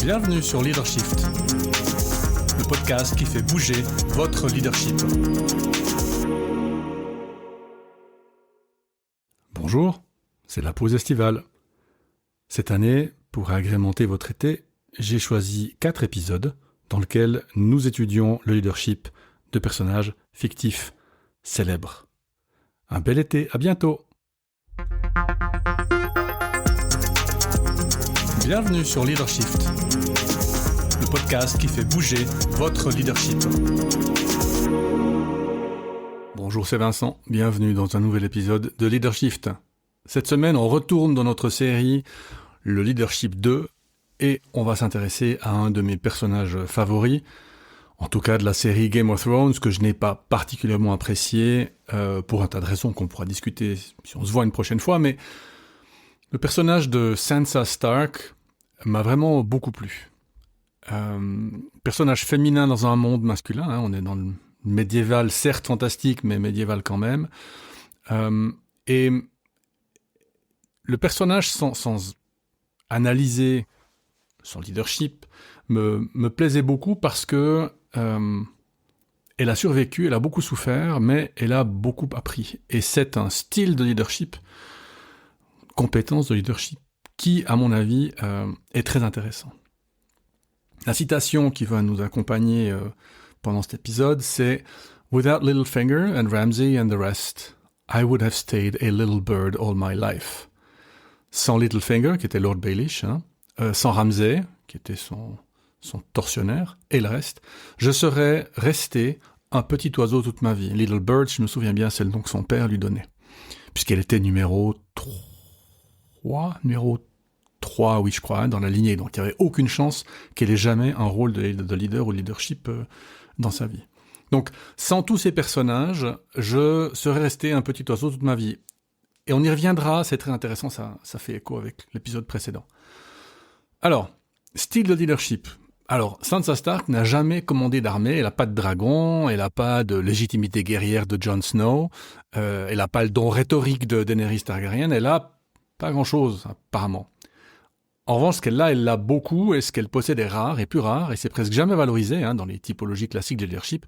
Bienvenue sur Leadershift, le podcast qui fait bouger votre leadership. Bonjour, c'est la pause estivale. Cette année, pour agrémenter votre été, j'ai choisi 4 épisodes dans lesquels nous étudions le leadership de personnages fictifs célèbres. Un bel été, à bientôt! Bienvenue sur Leadershift, le podcast qui fait bouger votre leadership. Bonjour, c'est Vincent, bienvenue dans un nouvel épisode de Leadershift. Cette semaine, on retourne dans notre série Le Leadership 2 et on va s'intéresser à un de mes personnages favoris, en tout cas de la série Game of Thrones, que je n'ai pas particulièrement apprécié pour un tas de raisons qu'on pourra discuter si on se voit une prochaine fois, mais le personnage de Sansa Stark m'a vraiment beaucoup plu. Personnage féminin dans un monde masculin, hein, on est dans le médiéval, certes fantastique, mais médiéval quand même. Et le personnage, sans analyser son leadership, me plaisait beaucoup parce que elle a survécu, elle a beaucoup souffert, mais elle a beaucoup appris. Et c'est un style de leadership, compétence de leadership, qui, à mon avis, est très intéressant. La citation qui va nous accompagner pendant cet épisode, c'est « Without Littlefinger and Ramsay and the rest, I would have stayed a little bird all my life. » Sans Littlefinger, qui était Lord Baelish, sans Ramsay, qui était son tortionnaire, et le reste, je serais resté un petit oiseau toute ma vie. Little Bird, je me souviens bien, c'est le nom que son père lui donnait, puisqu'elle était numéro 3, oui, je crois, dans la lignée. Donc, il n'y avait aucune chance qu'elle ait jamais un rôle de leader ou leadership dans sa vie. Donc, sans tous ces personnages, je serais resté un petit oiseau toute ma vie. Et on y reviendra, c'est très intéressant, ça fait écho avec l'épisode précédent. Alors, style de leadership. Alors, Sansa Stark n'a jamais commandé d'armée, elle n'a pas de dragon, elle n'a pas de légitimité guerrière de Jon Snow, elle n'a pas le don rhétorique de Daenerys Targaryen, elle a pas grand-chose, apparemment. En revanche, ce qu'elle a, elle l'a beaucoup, et ce qu'elle possède est rare, et plus rare, et c'est presque jamais valorisé dans les typologies classiques de leadership.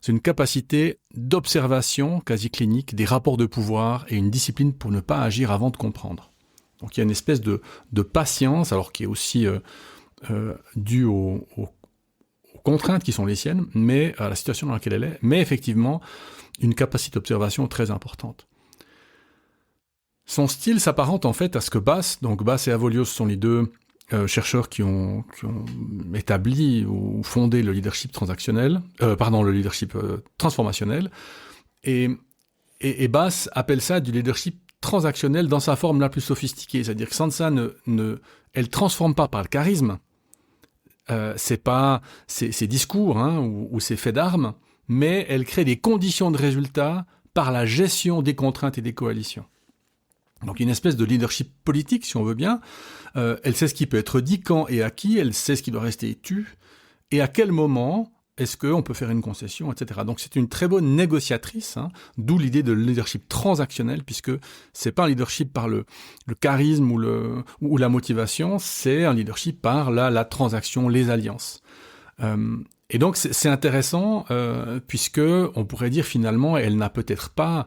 C'est une capacité d'observation quasi clinique des rapports de pouvoir et une discipline pour ne pas agir avant de comprendre. Donc il y a une espèce de patience, alors qui est aussi due aux contraintes qui sont les siennes, mais à la situation dans laquelle elle est, mais effectivement une capacité d'observation très importante. Son style s'apparente en fait à ce que Bass et Avolios sont les deux chercheurs qui ont établi ou fondé le leadership transformationnel, et Bass appelle ça du leadership transactionnel dans sa forme la plus sophistiquée, c'est-à-dire que Sansa elle transforme pas par le charisme, c'est pas ses discours ou ses faits d'armes, mais elle crée des conditions de résultat par la gestion des contraintes et des coalitions. Donc une espèce de leadership politique, si on veut bien. Elle sait ce qui peut être dit, quand et à qui, elle sait ce qui doit rester tu, et à quel moment est-ce qu'on peut faire une concession, etc. Donc c'est une très bonne négociatrice, d'où l'idée de leadership transactionnel, puisque c'est pas un leadership par le charisme ou la motivation, c'est un leadership par la transaction, les alliances. Et donc c'est intéressant, puisque on pourrait dire finalement, elle n'a peut-être pas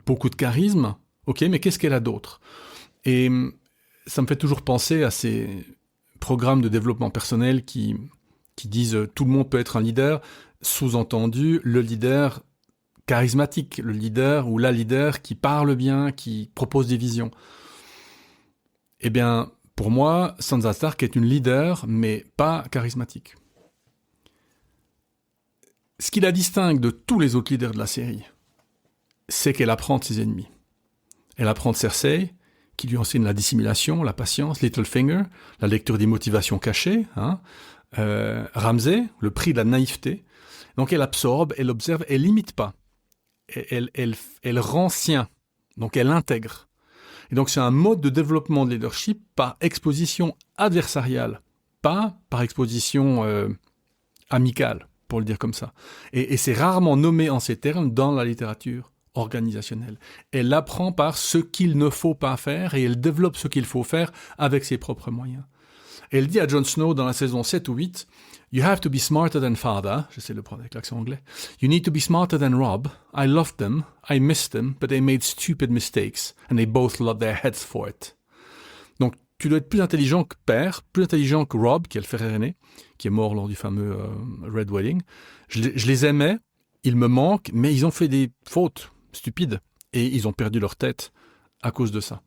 beaucoup de charisme. Ok, mais qu'est-ce qu'elle a d'autre ? Et ça me fait toujours penser à ces programmes de développement personnel qui disent tout le monde peut être un leader, sous-entendu le leader charismatique, le leader ou la leader qui parle bien, qui propose des visions. Eh bien, pour moi, Sansa Stark est une leader, mais pas charismatique. Ce qui la distingue de tous les autres leaders de la série, c'est qu'elle apprend de ses ennemis. Elle apprend de Cersei, qui lui enseigne la dissimulation, la patience, Littlefinger, la lecture des motivations cachées, Ramsay, le prix de la naïveté. Donc elle absorbe, elle observe, elle n'imite pas. Elle rend sien, donc elle intègre. Et donc c'est un mode de développement de leadership par exposition adversariale, pas par exposition amicale, pour le dire comme ça. Et c'est rarement nommé en ces termes dans la littérature organisationnelle. Elle apprend par ce qu'il ne faut pas faire et elle développe ce qu'il faut faire avec ses propres moyens. Et elle dit à Jon Snow dans la saison 7 ou 8, « You have to be smarter than father », j'essaie de le prendre avec l'accent anglais, « You need to be smarter than Robb. I loved them, I missed them, but they made stupid mistakes, and they both lost their heads for it. » Donc, tu dois être plus intelligent que père, plus intelligent que Robb, qui est le frère aîné, qui est mort lors du fameux Red Wedding. Je les aimais, ils me manquent, mais ils ont fait des fautes stupides, et ils ont perdu leur tête à cause de ça.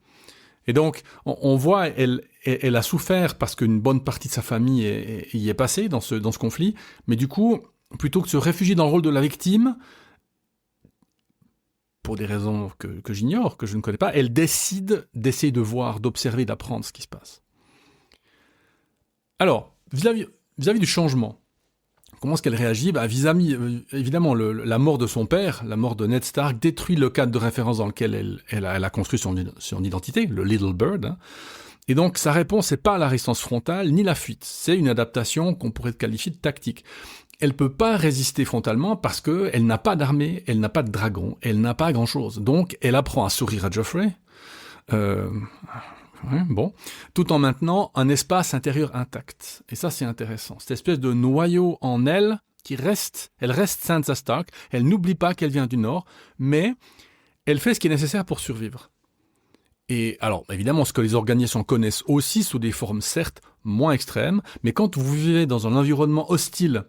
Et donc, on voit, elle a souffert parce qu'une bonne partie de sa famille y est passée dans ce conflit. Mais du coup, plutôt que de se réfugier dans le rôle de la victime, pour des raisons que j'ignore, que je ne connais pas, elle décide d'essayer de voir, d'observer, d'apprendre ce qui se passe. Alors, vis-à-vis du changement, comment est-ce qu'elle réagit ? Évidemment, la mort de son père, la mort de Ned Stark, détruit le cadre de référence dans lequel elle a construit son identité, le Little Bird. Hein. Et donc, sa réponse n'est pas la résistance frontale, ni la fuite. C'est une adaptation qu'on pourrait qualifier de tactique. Elle ne peut pas résister frontalement parce qu'elle n'a pas d'armée, elle n'a pas de dragon, elle n'a pas grand-chose. Donc, elle apprend à sourire à Joffrey. Tout en maintenant un espace intérieur intact. Et ça, c'est intéressant. Cette espèce de noyau en elle elle reste Sansa Stark, elle n'oublie pas qu'elle vient du Nord, mais elle fait ce qui est nécessaire pour survivre. Et alors, évidemment, ce que les organisations connaissent aussi sous des formes certes moins extrêmes, mais quand vous vivez dans un environnement hostile,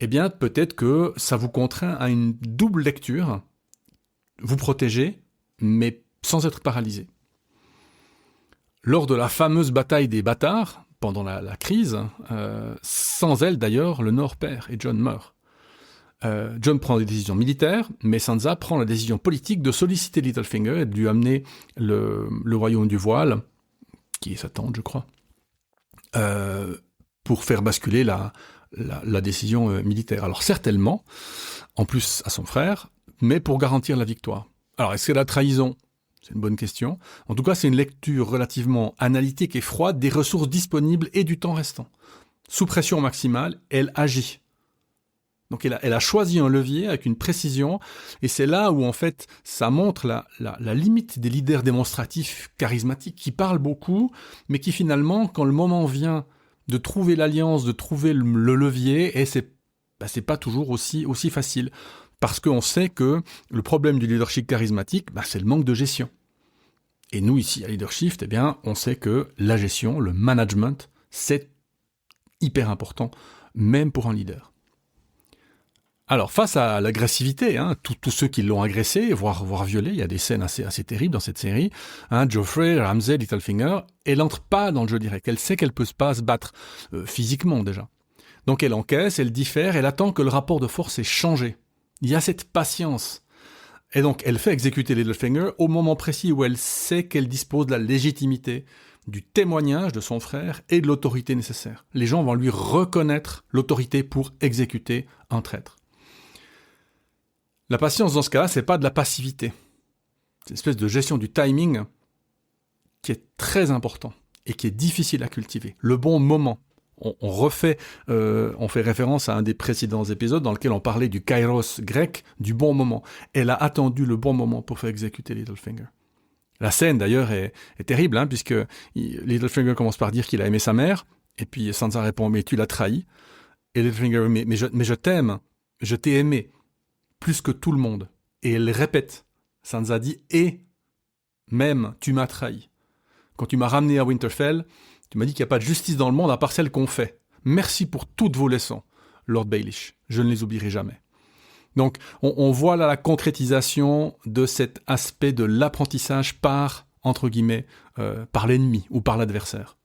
eh bien, peut-être que ça vous contraint à une double lecture, vous protéger, mais sans être paralysé. Lors de la fameuse bataille des bâtards, pendant la crise, sans elle d'ailleurs, le Nord perd et Jon meurt. Jon prend des décisions militaires, mais Sansa prend la décision politique de solliciter Littlefinger et de lui amener le royaume du voile, qui est sa tante, je crois, pour faire basculer la décision militaire. Alors certainement, en plus à son frère, mais pour garantir la victoire. Alors est-ce que la trahison ? C'est une bonne question. En tout cas, c'est une lecture relativement analytique et froide des ressources disponibles et du temps restant. Sous pression maximale, elle agit. Donc elle a choisi un levier avec une précision, et c'est là où en fait ça montre la limite des leaders démonstratifs charismatiques qui parlent beaucoup, mais qui finalement, quand le moment vient de trouver l'alliance, de trouver le levier, et c'est pas toujours aussi facile. Parce qu'on sait que le problème du leadership charismatique, c'est le manque de gestion. Et nous, ici, à Leadership, eh bien, on sait que la gestion, le management, c'est hyper important, même pour un leader. Alors, face à l'agressivité, tous ceux qui l'ont agressé, voire violé, il y a des scènes assez terribles dans cette série, Joffrey, Ramsay, Littlefinger, elle n'entre pas dans le jeu direct. Elle sait qu'elle peut pas se battre physiquement déjà. Donc elle encaisse, elle diffère, elle attend que le rapport de force ait changé. Il y a cette patience. Et donc, elle fait exécuter Littlefinger au moment précis où elle sait qu'elle dispose de la légitimité, du témoignage de son frère et de l'autorité nécessaire. Les gens vont lui reconnaître l'autorité pour exécuter un traître. La patience, dans ce cas-là, c'est pas de la passivité. C'est une espèce de gestion du timing qui est très important et qui est difficile à cultiver. Le bon moment. On fait référence à un des précédents épisodes dans lequel on parlait du kairos grec, du bon moment. Elle a attendu le bon moment pour faire exécuter Littlefinger. La scène, d'ailleurs, est terrible, puisque Littlefinger commence par dire qu'il a aimé sa mère, et puis Sansa répond « Mais tu l'as trahi ». Et Littlefinger « Mais je t'aime, je t'ai aimé, plus que tout le monde ». Et elle répète. Sansa dit « Et même, tu m'as trahi. Quand tu m'as ramené à Winterfell, tu m'as dit qu'il n'y a pas de justice dans le monde à part celle qu'on fait. Merci pour toutes vos leçons, Lord Baelish. Je ne les oublierai jamais. » Donc, on voit là la concrétisation de cet aspect de l'apprentissage par, entre guillemets, par l'ennemi ou par l'adversaire.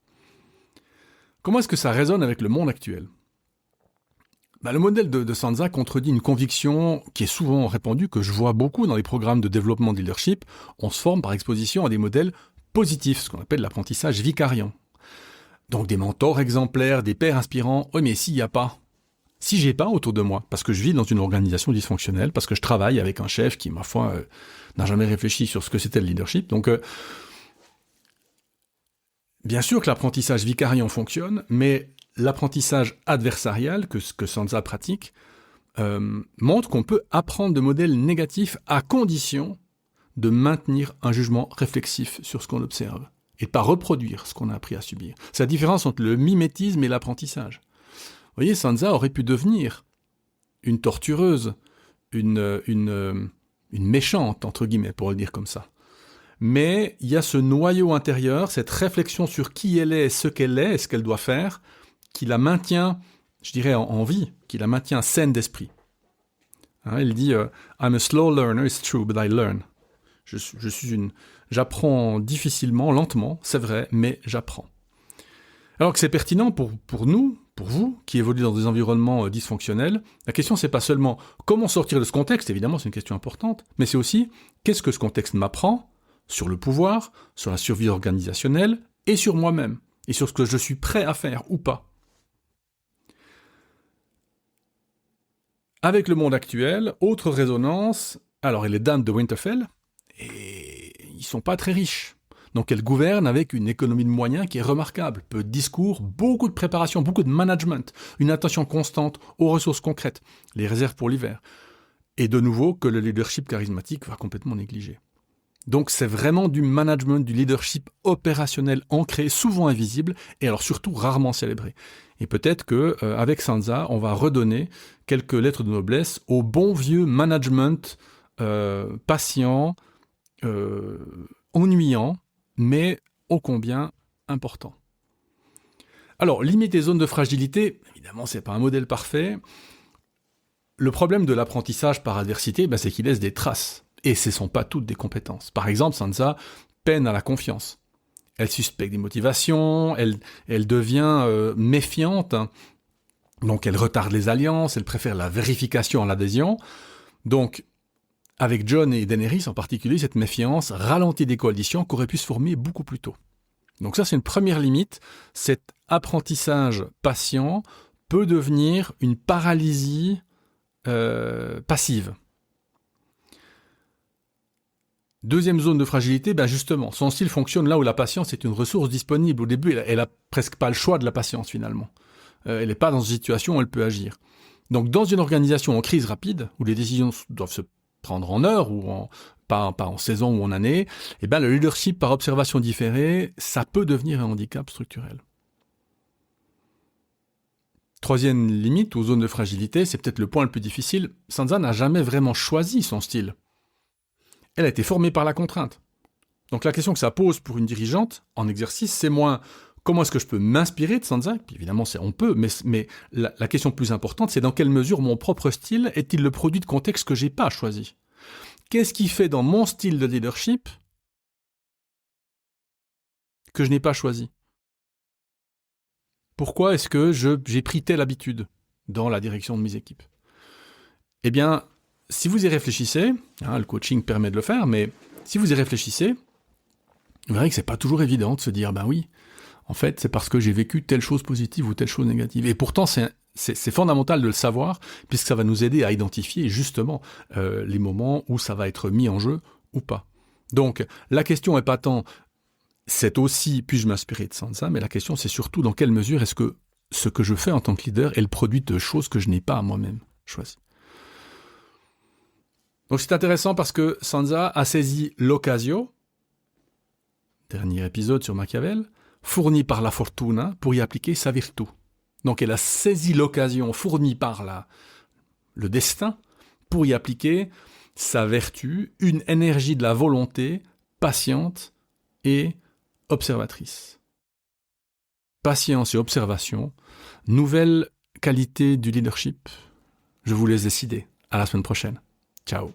Comment est-ce que ça résonne avec le monde actuel ? Le modèle de Sansa contredit une conviction qui est souvent répandue, que je vois beaucoup dans les programmes de développement de leadership. On se forme par exposition à des modèles positifs, ce qu'on appelle l'apprentissage vicariant. Donc des mentors exemplaires, des pères inspirants. Oui, mais s'il n'y a pas, si j'ai pas autour de moi, parce que je vis dans une organisation dysfonctionnelle, parce que je travaille avec un chef qui, ma foi, n'a jamais réfléchi sur ce que c'était le leadership. Donc, bien sûr que l'apprentissage vicariant fonctionne, mais l'apprentissage adversarial que Sansa pratique montre qu'on peut apprendre de modèles négatifs à condition de maintenir un jugement réflexif sur ce qu'on observe. et de pas reproduire ce qu'on a appris à subir. C'est la différence entre le mimétisme et l'apprentissage. Vous voyez, Sansa aurait pu devenir une tortureuse, une méchante, entre guillemets, pour le dire comme ça. Mais il y a ce noyau intérieur, cette réflexion sur qui elle est, ce qu'elle doit faire, qui la maintient, je dirais, en vie, qui la maintient saine d'esprit. Elle dit « I'm a slow learner, it's true, but I learn ». J'apprends difficilement, lentement, c'est vrai, mais j'apprends. Alors que c'est pertinent pour nous, pour vous, qui évoluez dans des environnements dysfonctionnels, la question c'est pas seulement comment sortir de ce contexte, évidemment c'est une question importante, mais c'est aussi qu'est-ce que ce contexte m'apprend sur le pouvoir, sur la survie organisationnelle et sur moi-même, et sur ce que je suis prêt à faire ou pas. Avec le monde actuel, autre résonance, alors et les dames de Winterfell, et ils sont pas très riches. Donc elles gouvernent avec une économie de moyens qui est remarquable. Peu de discours, beaucoup de préparation, beaucoup de management, une attention constante aux ressources concrètes, les réserves pour l'hiver. Et de nouveau, que le leadership charismatique va complètement négliger. Donc c'est vraiment du management, du leadership opérationnel ancré, souvent invisible, et alors surtout rarement célébré. Et peut-être qu'avec Sansa, on va redonner quelques lettres de noblesse au bon vieux management patient, ennuyant, mais ô combien important. Alors, limite des zones de fragilité, évidemment, c'est pas un modèle parfait. Le problème de l'apprentissage par adversité, c'est qu'il laisse des traces. Et ce ne sont pas toutes des compétences. Par exemple, Sansa peine à la confiance. Elle suspecte des motivations, elle devient méfiante, donc elle retarde les alliances, elle préfère la vérification à l'adhésion. Donc, avec Jon et Daenerys en particulier, cette méfiance ralentit des coalitions qui auraient pu se former beaucoup plus tôt. Donc ça, c'est une première limite. Cet apprentissage patient peut devenir une paralysie passive. Deuxième zone de fragilité, justement, son style fonctionne là où la patience est une ressource disponible. Au début, elle a presque pas le choix de la patience, finalement. Elle n'est pas dans une situation où elle peut agir. Donc, dans une organisation en crise rapide, où les décisions doivent se prendre en heures, ou pas en saison ou en année, le leadership par observation différée, ça peut devenir un handicap structurel. Troisième limite, ou zone de fragilité, c'est peut-être le point le plus difficile, Sansa n'a jamais vraiment choisi son style. Elle a été formée par la contrainte. Donc la question que ça pose pour une dirigeante en exercice, c'est moins comment est-ce que je peux m'inspirer de Sansa, puis évidemment on peut, mais la question plus importante, c'est dans quelle mesure mon propre style est-il le produit de contexte que j'ai pas choisi. Qu'est-ce qui fait dans mon style de leadership que je n'ai pas choisi? Pourquoi est-ce que j'ai pris telle habitude dans la direction de mes équipes? Eh bien, si vous y réfléchissez, le coaching permet de le faire, mais si vous y réfléchissez, vous verrez que c'est pas toujours évident de se dire, oui, en fait, c'est parce que j'ai vécu telle chose positive ou telle chose négative. Et pourtant, c'est fondamental de le savoir, puisque ça va nous aider à identifier justement les moments où ça va être mis en jeu ou pas. Donc, la question n'est pas tant, c'est aussi, puis-je m'inspirer de Sansa, mais la question, c'est surtout dans quelle mesure est-ce que ce que je fais en tant que leader est le produit de choses que je n'ai pas à moi-même choisies. Donc c'est intéressant parce que Sansa a saisi l'occasio, dernier épisode sur Machiavel, fourni par la fortuna pour y appliquer sa virtu. Donc elle a saisi l'occasion fournie par le destin pour y appliquer sa vertu, une énergie de la volonté patiente et observatrice. Patience et observation, nouvelle qualité du leadership. Je vous laisse décider. À la semaine prochaine. Ciao.